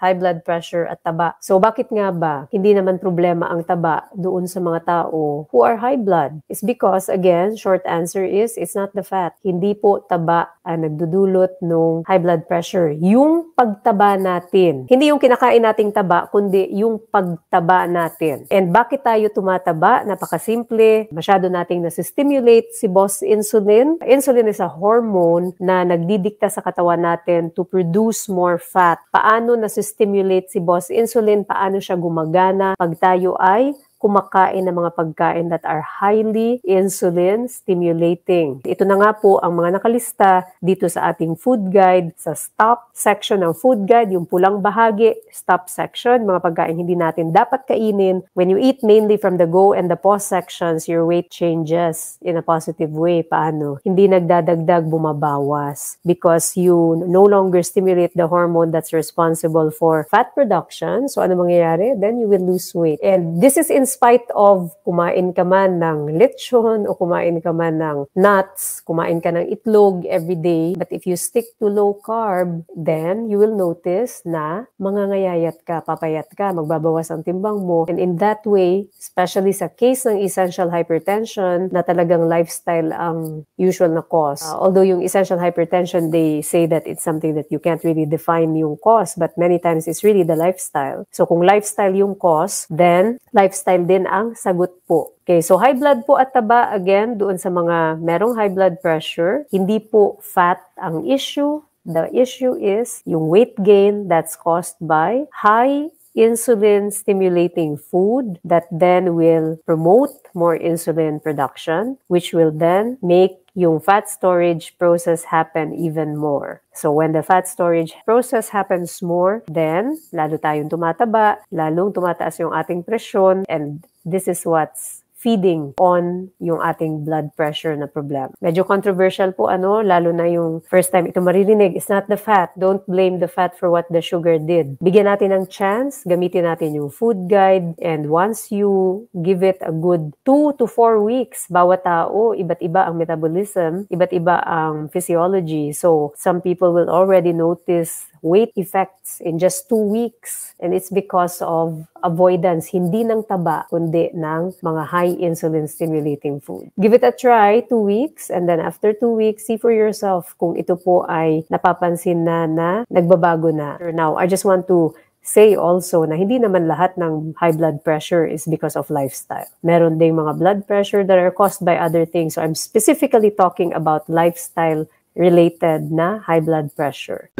high blood pressure at taba. So bakit nga ba hindi naman problema ang taba doon sa mga tao who are high blood? It's because, again, short answer is, it's not the fat. Hindi po taba ang nagdudulot ng high blood pressure. Yung pagtaba natin. Hindi yung kinakain nating taba, kundi yung pagtaba natin. And bakit tayo tumataba? Napakasimple. Masyado nating nasi-stimulate si boss insulin. Insulin is a hormone na nagdidikta sa katawan natin to produce more fat. Paano nasi-stimulate si boss insulin? Paano siya gumagana pag tayo ay kumakain ng mga pagkain that are highly insulin stimulating. Ito na nga po ang mga nakalista dito sa ating food guide, sa stop section ng food guide, yung pulang bahagi, stop section, mga pagkain hindi natin dapat kainin. When you eat mainly from the go and the pause sections, your weight changes in a positive way. Paano? Hindi nagdadagdag, bumabawas because you no longer stimulate the hormone that's responsible for fat production. So ano mangyayari? Then you will lose weight. And this is in spite of kumain ka man ng lechon o kumain ka man ng nuts, kumain ka ng itlog every day. But if you stick to low carb, then you will notice na mangangayayat ka, papayat ka, magbabawas ang timbang mo. And in that way, especially sa case ng essential hypertension, na talagang lifestyle ang usual na cause. Although yung essential hypertension, they say that it's something that you can't really define yung cause, but many times it's really the lifestyle. So kung lifestyle yung cause, then lifestyle din ang sagot po. Okay, so high blood po at taba, again, doon sa mga merong high blood pressure, hindi po fat ang issue. The issue is yung weight gain that's caused by high insulin-stimulating food that then will promote more insulin production, which will then make yung fat storage process happen even more. So when the fat storage process happens more, then lalo tayong tumataba, lalong tumataas yung ating presyon, and this is what's feeding on yung ating blood pressure na problem. Medyo controversial po lalo na yung first time ito maririnig, it's not the fat. Don't blame the fat for what the sugar did. Bigyan natin ng chance, gamitin natin yung food guide, and once you give it a good 2 to 4 weeks, bawat tao, iba't iba ang metabolism, iba't iba ang physiology. So some people will already notice weight effects in just 2 weeks. And it's because of avoidance, hindi ng taba, kundi ng mga high insulin stimulating food. Give it a try, 2 weeks, and then after 2 weeks, see for yourself kung ito po ay napapansin na nagbabago na. Now, I just want to say also na hindi naman lahat ng high blood pressure is because of lifestyle. Meron ding mga blood pressure that are caused by other things. So I'm specifically talking about lifestyle related na high blood pressure.